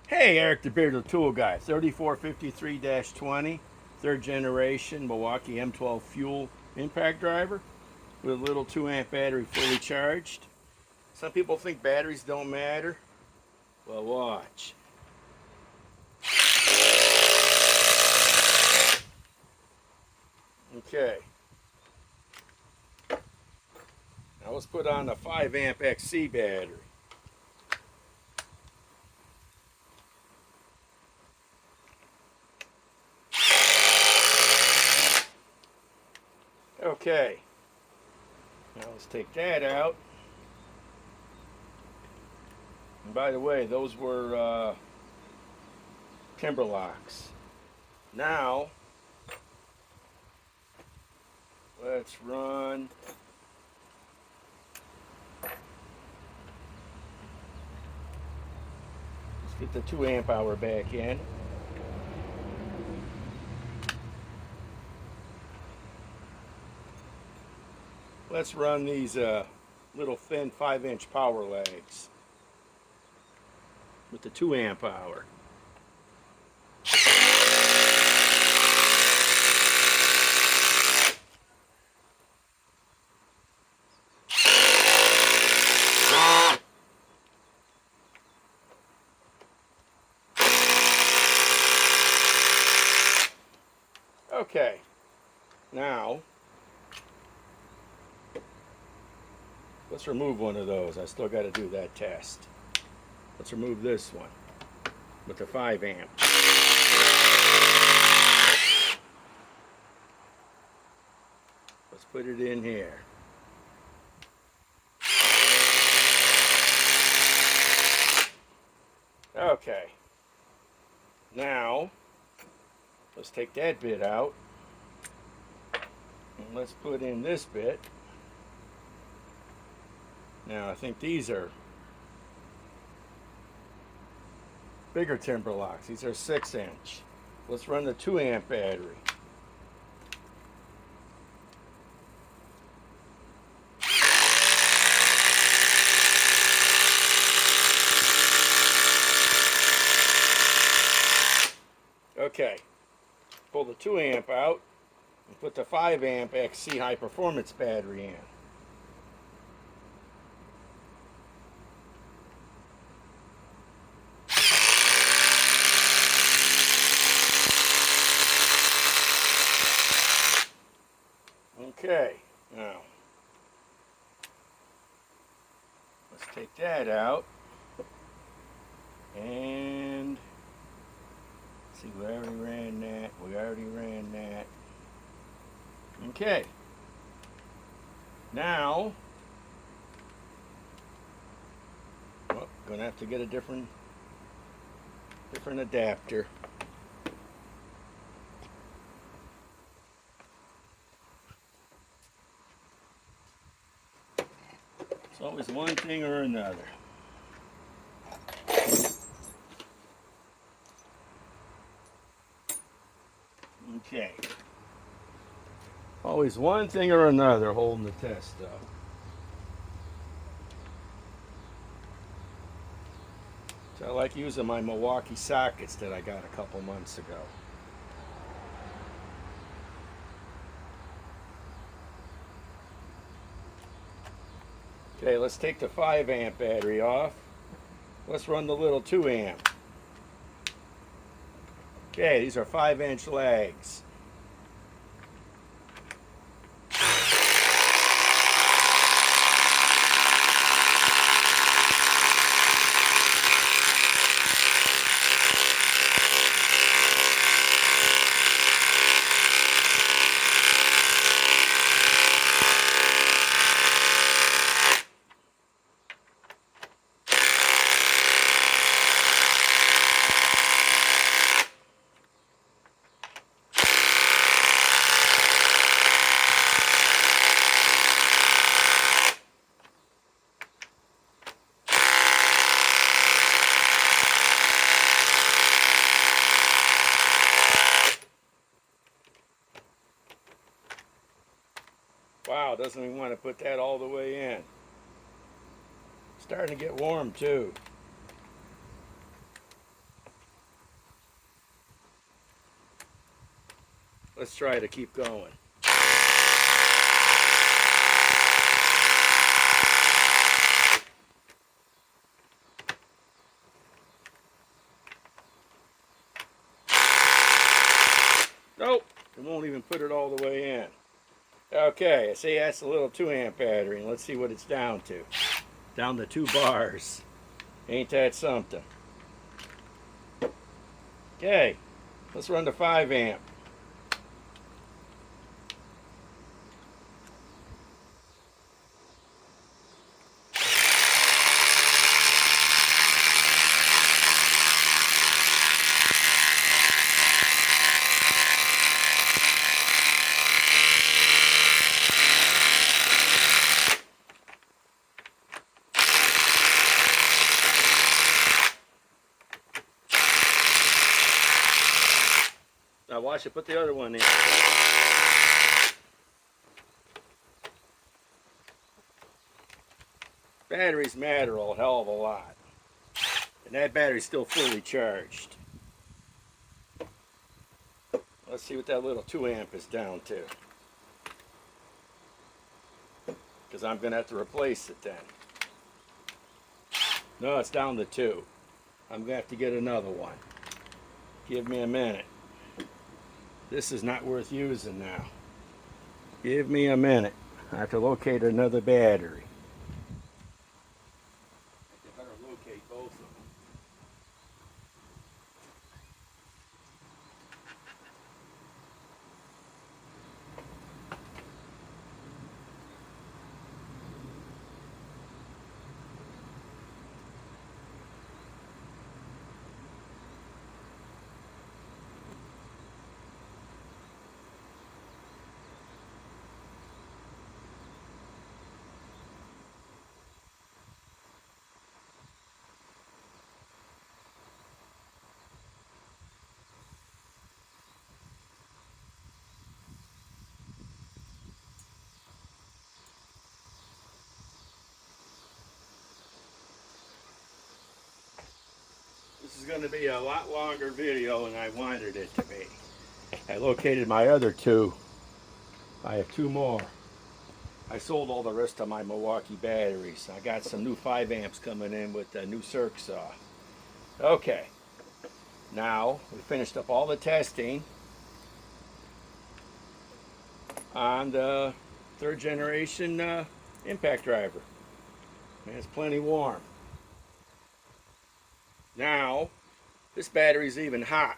Hey, Eric the Bearded Tool Guy, 3453-20, third generation Milwaukee M12 fuel impact driver with a little 2 amp battery fully charged. Some people think batteries don't matter. Well, watch. Okay. Now let's put on the 5 amp XC battery. Okay. Now let's take that out. And by the way, those were timber locks. Now, let's run get the 2 amp hour back in. Let's run these little thin 5-inch power legs with the 2 amp hour. Okay, now let's remove one of those. I still got to do that test. Let's remove this one with the 5 amp. Let's put it in here. Okay, now let's take that bit out and let's put in this bit. Now I think these are bigger timber locks. These are 6-inch. Let's run the 2 amp battery. Okay, pull the 2 amp out and put the 5 amp XC high performance battery in. Okay, now let's take that out and see, we already ran that. Okay, now, well, gonna have to get a different adapter. It's always one thing or another. Okay. Always one thing or another holding the test up. So I like using my Milwaukee sockets that I got a couple months ago. Okay, let's take the 5 amp battery off. Let's run the little 2 amp. Okay, these are 5-inch legs. Wow, doesn't even want to put that all the way in. Starting to get warm too. Let's try to keep going. Nope, it won't even put it all the way in. Okay, I see that's a little 2 amp battery, and let's see what it's down to. Down to 2 bars. Ain't that something? Okay, let's run to 5 amp. Now watch it, put the other one in. Batteries matter a hell of a lot. And that battery's still fully charged. Let's see what that little 2 amp is down to. Because I'm going to have to replace it then. No, it's down to 2. I'm going to have to get another one. Give me a minute. This is not worth using now. Give me a minute. I have to locate another battery. I better locate both of them. This is going to be a lot longer video than I wanted it to be. I located my other 2. I have 2 more. I sold all the rest of my Milwaukee batteries. I got some new 5 amps coming in with the new circ saw. Okay. Now, we finished up all the testing on the 3rd generation impact driver. And it's plenty warm. Now, this battery's even hot.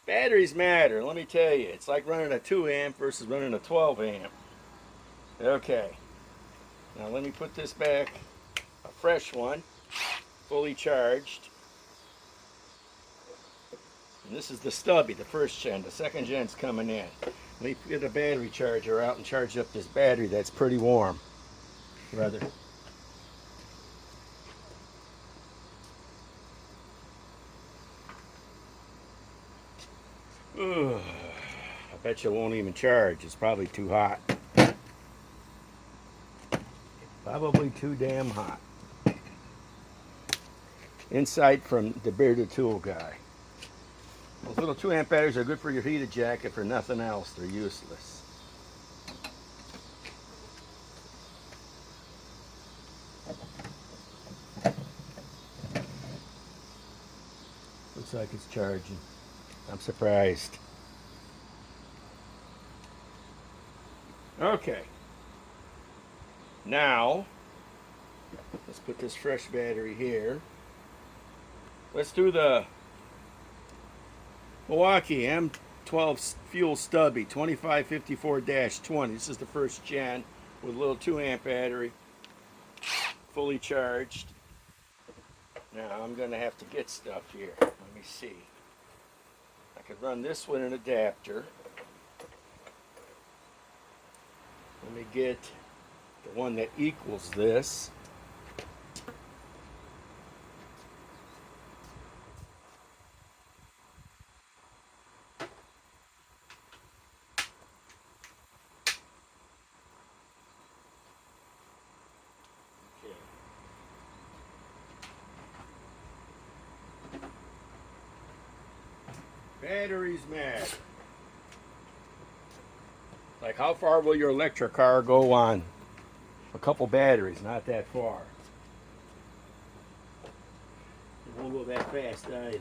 Batteries matter, let me tell you. It's like running a 2 amp versus running a 12 amp. Okay. Now let me put this back, a fresh one, fully charged. And this is the stubby, the 1st gen. The 2nd gen's coming in. Let me get a battery charger out and charge up this battery that's pretty warm. Rather. I bet you won't even charge. It's probably too hot. Probably too damn hot. Insight from the bearded tool guy. Those little 2 amp batteries are good for your heated jacket. For nothing else, they're useless. Looks like it's charging. I'm surprised. Okay. Now, let's put this fresh battery here. Let's do the Milwaukee M12 fuel stubby 2554-20. This is the 1st gen with a little 2 amp battery, fully charged. Now I'm going to have to get stuff here. Let me see. I could run this one an adapter. Let me get the one that equals this. Batteries matter. Like, how far will your electric car go on a couple batteries? Not that far. It won't go that fast either.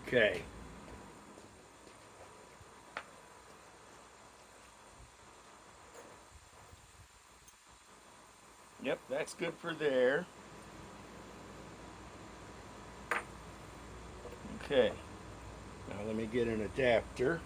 Okay. Yep, that's good for there. Okay. Now let me get an adapter.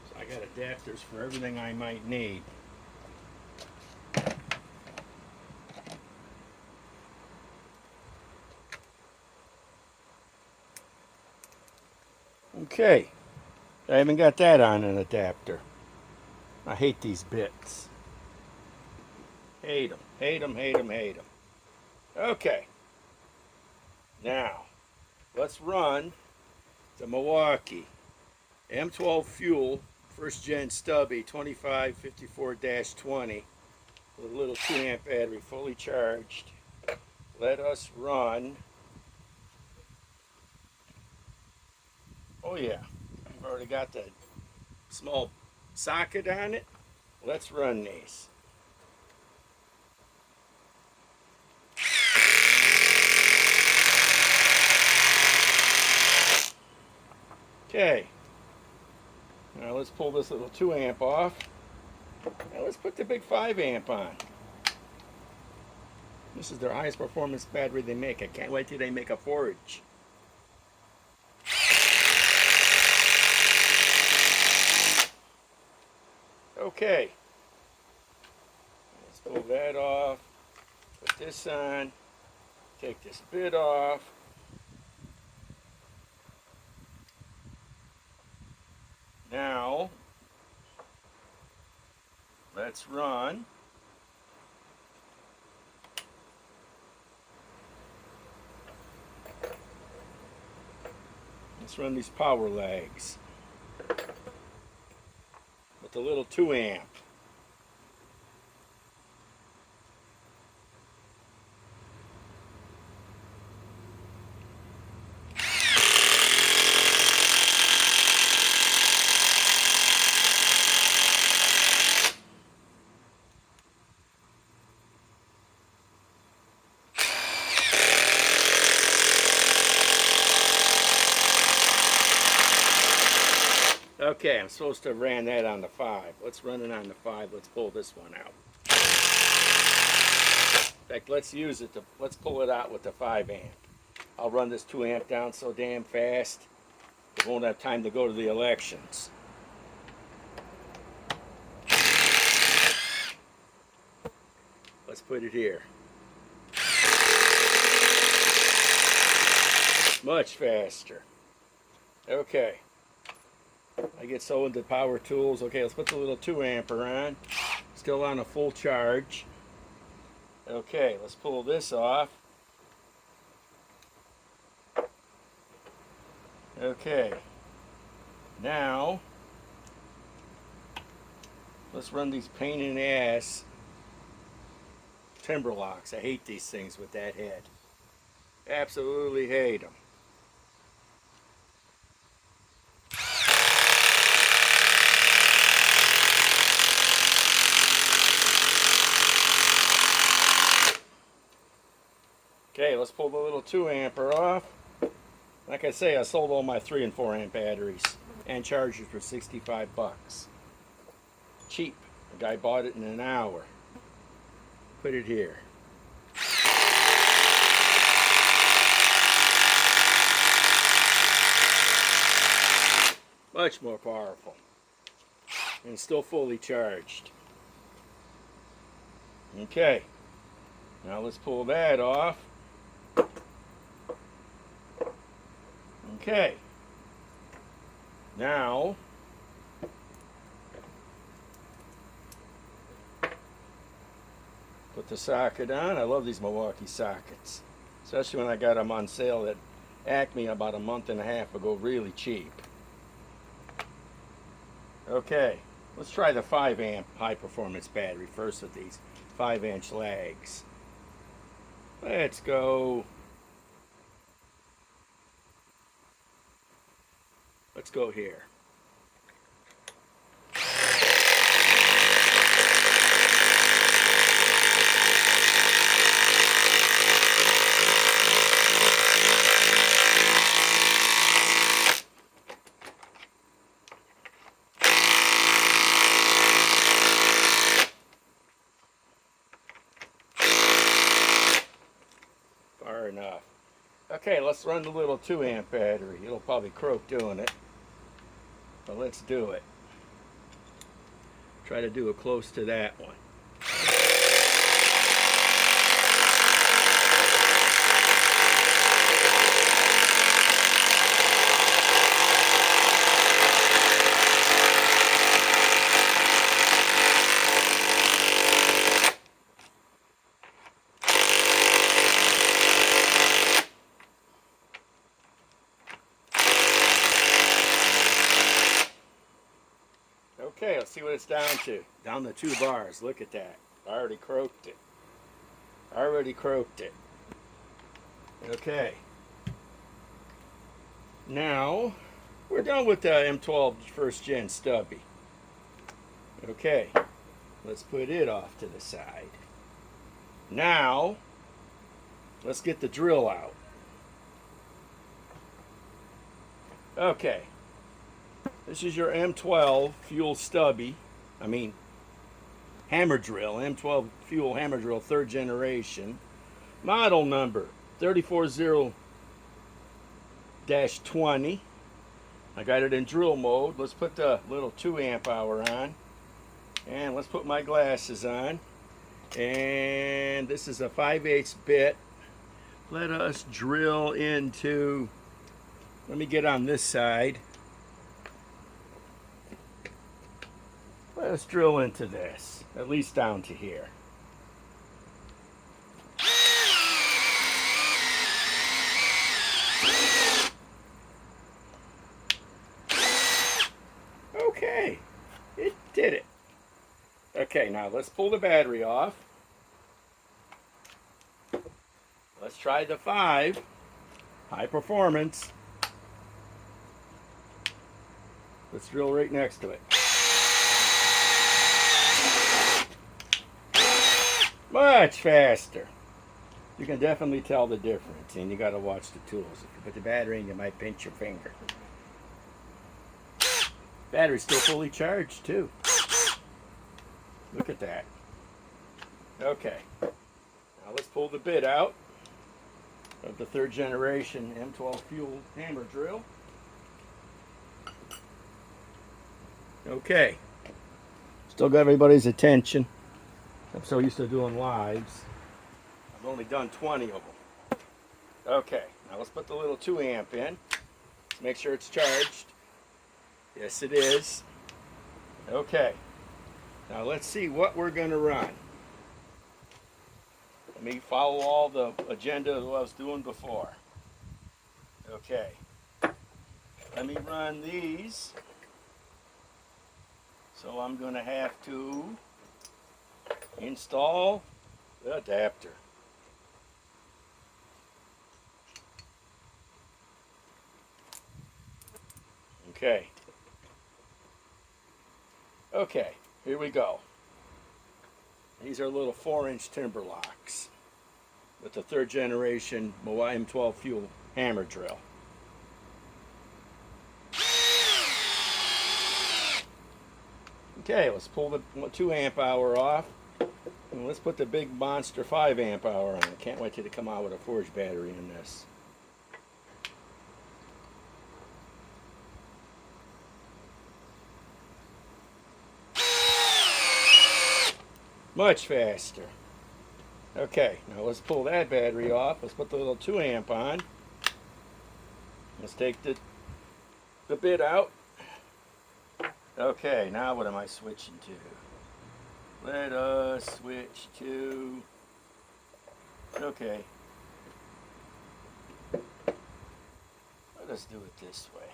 So I got adapters for everything I might need. Okay. I haven't got that on an adapter. I hate these bits. Hate them. Hate them, hate them, hate them. Okay. Now, let's run the Milwaukee M12 Fuel first gen stubby 2554-20 with a little 2 amp battery fully charged. Let us run. Oh yeah, I've already got the small socket on it. Let's run these. Okay, now let's pull this little 2 amp off. Now let's put the big 5 amp on. This is their highest performance battery they make. I can't wait till they make a forage. Okay, let's pull that off. Put this on. Take this bit off. Now, let's run. Let's run these power legs with the little 2 amp. Okay, I'm supposed to have ran that on the 5. Let's run it on the 5. Let's pull this one out. In fact, let's pull it out with the 5 amp. I'll run this 2 amp down so damn fast, it won't have time to go to the elections. Let's put it here. Much faster. Okay. I get so into power tools. Okay, let's put the little 2 amper on. Still on a full charge. Okay, let's pull this off. Okay. Now, let's run these pain in the ass timber locks. I hate these things with that head. Absolutely hate them. Okay, let's pull the little 2 amper off. Like I say, I sold all my 3 and 4 amp batteries and chargers for 65 bucks. Cheap. The guy bought it in an hour. Put it here. Much more powerful. And still fully charged. Okay, now let's pull that off. Okay, now put the socket on. I love these Milwaukee sockets, especially when I got them on sale at Acme about a month and a half ago, really cheap. Okay, let's try the 5 amp high performance battery first with these 5-inch lags. Let's go. Let's go here. Far enough. Okay, let's run the little 2 amp battery. It'll probably croak doing it, but let's do it. Try to do it close to that one. Okay, let's see what it's down to. Down to 2 bars. Look at that. I already croaked it. Okay. Now, we're done with the M12 first gen stubby. Okay, let's put it off to the side. Now, let's get the drill out. Okay, this is your M12 fuel stubby. Hammer drill, M12 fuel hammer drill, 3rd generation. Model number 340-20. I got it in drill mode. Let's put the little 2 amp hour on. And let's put my glasses on. And this is a 5/8 bit. Let us drill into, let me get on this side. Let's drill into this, at least down to here. Okay, it did it. Okay, now let's pull the battery off. Let's try the 5 high performance. Let's drill right next to it. Much faster. You can definitely tell the difference, and you got to watch the tools. If you put the battery in, you might pinch your finger. Battery's still fully charged too. Look at that. Okay, now let's pull the bit out of the 3rd generation M12 fuel hammer drill. Okay, still got everybody's attention. I'm so used to doing lives. I've only done 20 of them. Okay, now let's put the little 2 amp in. Let's make sure it's charged. Yes, it is. Okay, now let's see what we're going to run. Let me follow all the agenda of what I was doing before. Okay, let me run these. So I'm going to have to install the adapter. Okay. Okay, here we go. These are little 4-inch timber locks with the 3rd generation M12 fuel hammer drill. Okay, let's pull the 2 amp hour off. And let's put the big monster 5 amp hour on. I can't wait till they come out with a forged battery in this. Much faster. Okay, now let's pull that battery off. Let's put the little 2 amp on. Let's take the bit out. Okay, now what am I switching to? Let us switch to, okay. Let us do it this way.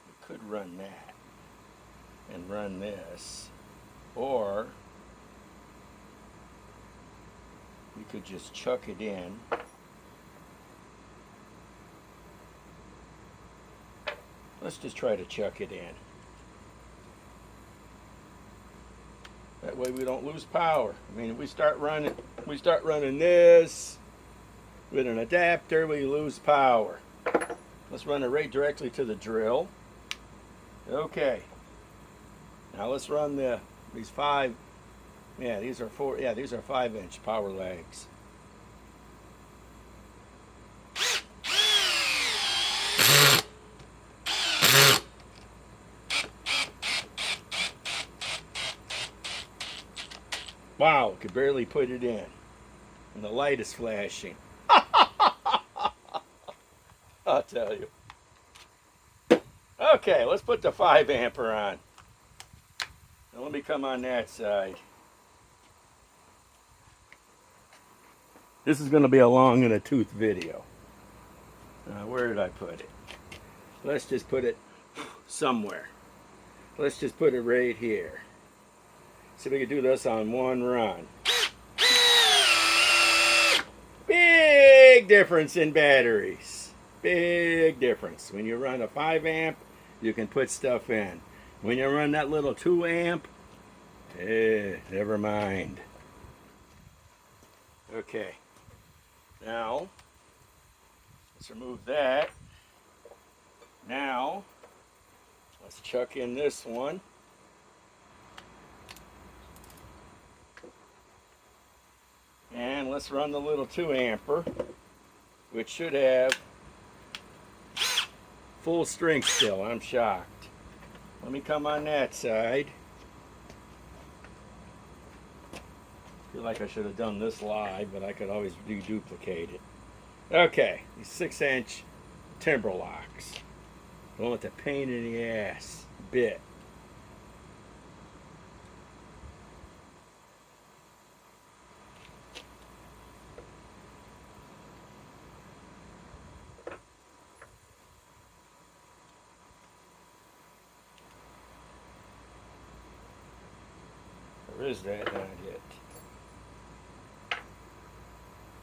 We could run that and run this, or we could just chuck it in. Let's just try to chuck it in. That way we don't lose power. I mean, if we start running this with an adapter, we lose power. Let's run it right directly to the drill. Okay. Now let's run these 5. Yeah, these are 4. Yeah, these are 5-inch power legs. Wow, could barely put it in. And the light is flashing. I'll tell you. Okay, let's put the 5 amper on. Now let me come on that side. This is going to be a long in a tooth video. Where did I put it? Let's just put it somewhere. Let's just put it right here. See if we can do this on one run. Big difference in batteries. Big difference. When you run a 5 amp, you can put stuff in. When you run that little 2 amp, never mind. Okay. Now, let's remove that. Now, let's chuck in this one. And let's run the little 2 amper, which should have full strength still. I'm shocked. Let me come on that side. Feel like I should have done this live, but I could always duplicate it. Okay, these 6-inch timber locks. Don't want the pain in the ass bit. Or is that not it?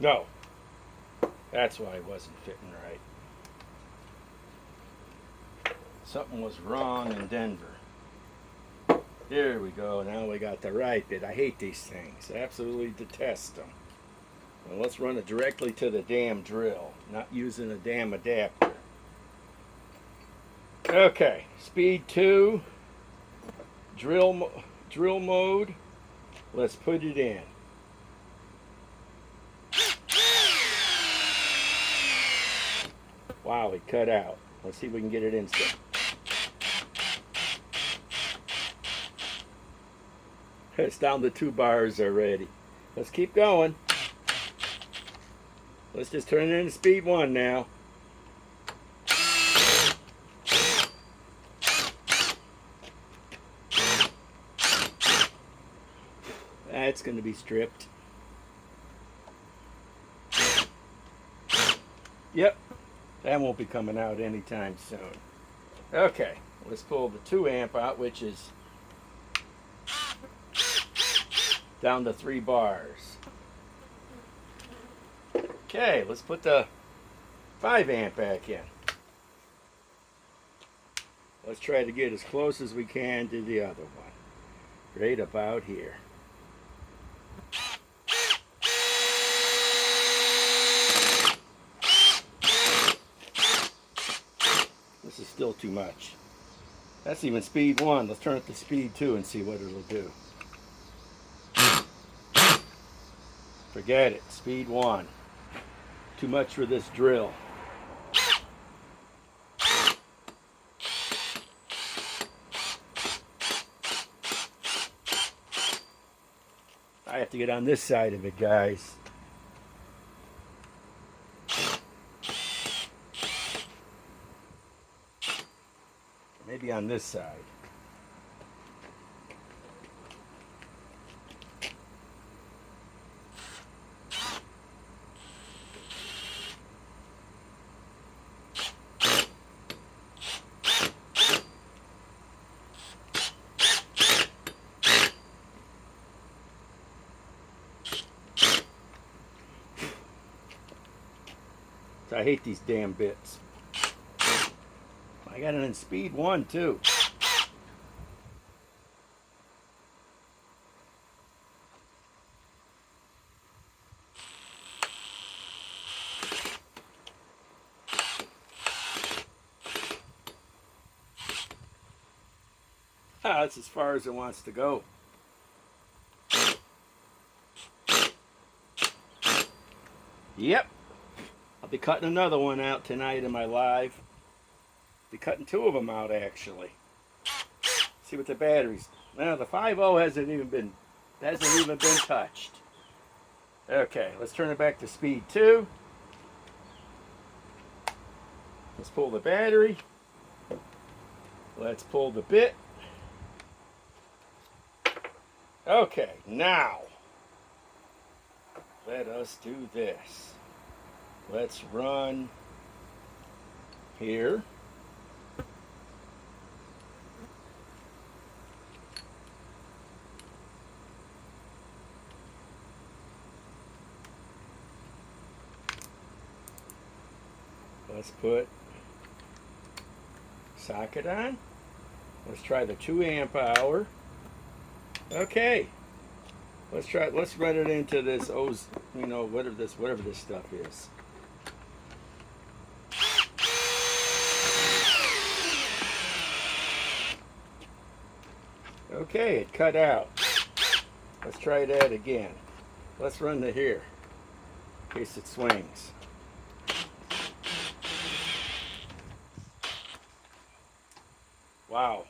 No. That's why it wasn't fitting right. Something was wrong in Denver. Here we go. Now we got the right bit. I hate these things. I absolutely detest them. Well, let's run it directly to the damn drill, not using a damn adapter. Okay, speed 2, drill mode. Let's put it in. Wow, it cut out. Let's see if we can get it in still. It's down to 2 bars already. Let's keep going. Let's just turn it into speed 1 now. That's going to be stripped. Yep, that won't be coming out anytime soon. Okay, let's pull the 2 amp out, which is down to 3 bars. Okay, let's put the 5 amp back in. Let's try to get as close as we can to the other one. Right about here. This is still too much. That's even speed 1. Let's turn it to speed 2 and see what it'll do. Forget it. Speed 1. Too much for this drill. I have to get on this side of it, guys. Maybe on this side. I hate these damn bits. I got it in speed 1 too. Ah, that's as far as it wants to go. Yep. I'll be cutting another one out tonight in my live. Be cutting 2 of them out actually. See what the batteries. Now the 5.0 hasn't even been touched. Okay, let's turn it back to speed 2. Let's pull the battery. Let's pull the bit. Okay, now let us do this. Let's run here. Let's put socket on. Let's try the 2 amp hour. Okay. Let's run it into this whatever this stuff is. Okay, it cut out. Let's try that again. Let's run to here in case it swings. Wow.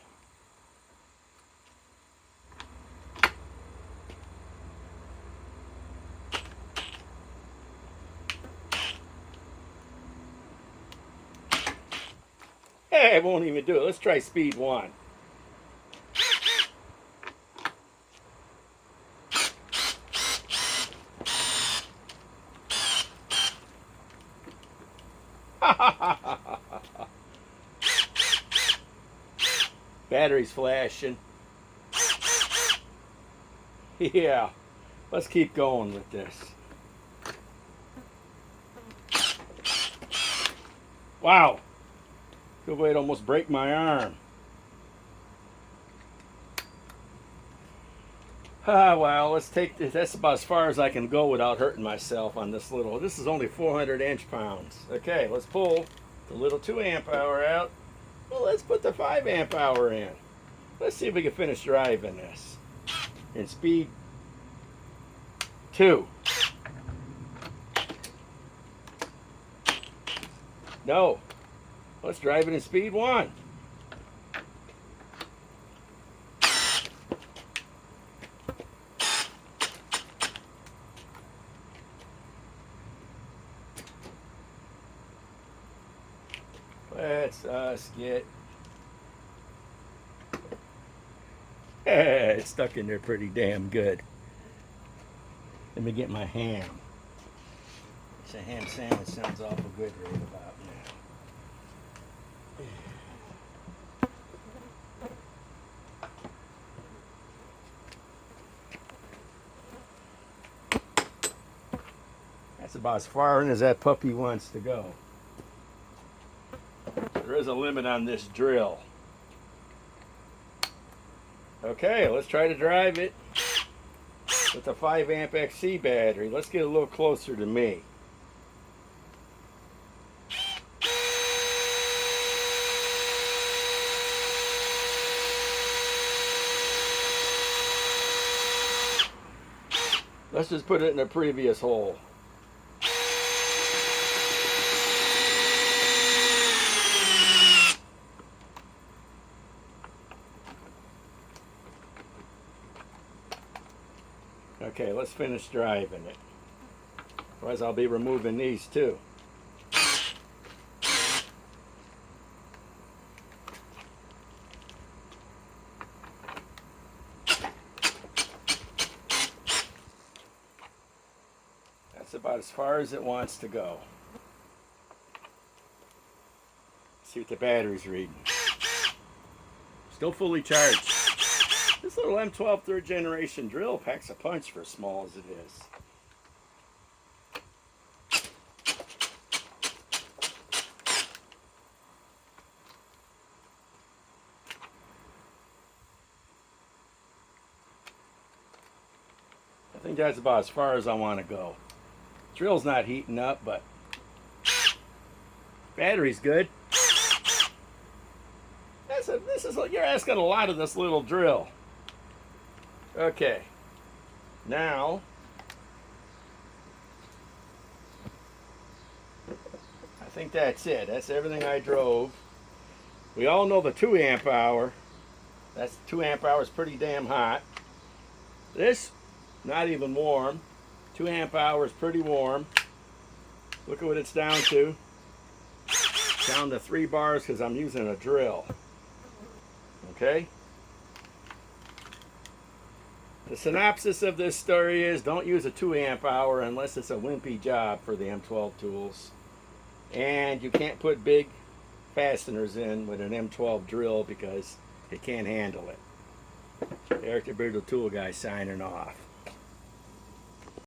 Hey, it won't even do it. Let's try speed 1. Battery's flashing. Yeah, let's keep going with this. Wow, good way to almost break my arm. Ah, well, let's take this. That's about as far as I can go without hurting myself on this little. This is only 400 inch-pounds. Okay, let's pull the little 2 amp hour out. Well, let's put the 5 amp hour in. Let's see if we can finish driving this in speed 2. No, let's drive it in speed 1. Let's us get. It's stuck in there pretty damn good. Let me get my ham. It's a ham sandwich sounds awful good right about now. That's about as far in as that puppy wants to go. There is a limit on this drill. Okay, let's try to drive it with the 5 amp XC battery. Let's get a little closer to me. Let's just put it in a previous hole. Okay, let's finish driving it. Otherwise I'll be removing these too. That's about as far as it wants to go. See what the battery's reading. Still fully charged. This little M12 third generation drill packs a punch for as small as it is. I think that's about as far as I want to go. Drill's not heating up, but battery's good. You're asking a lot of this little drill. Okay, now I think that's it. That's everything I drove. We all know the 2 amp hour. That's 2 amp hours, pretty damn hot. This, not even warm. 2 amp hours, pretty warm. Look at what it's down to. Down to 3 bars because I'm using a drill. Okay? The synopsis of this story is don't use a 2 amp hour unless it's a wimpy job for the M12 tools. And you can't put big fasteners in with an M12 drill because it can't handle it. Eric the Brittle Tool Guy signing off.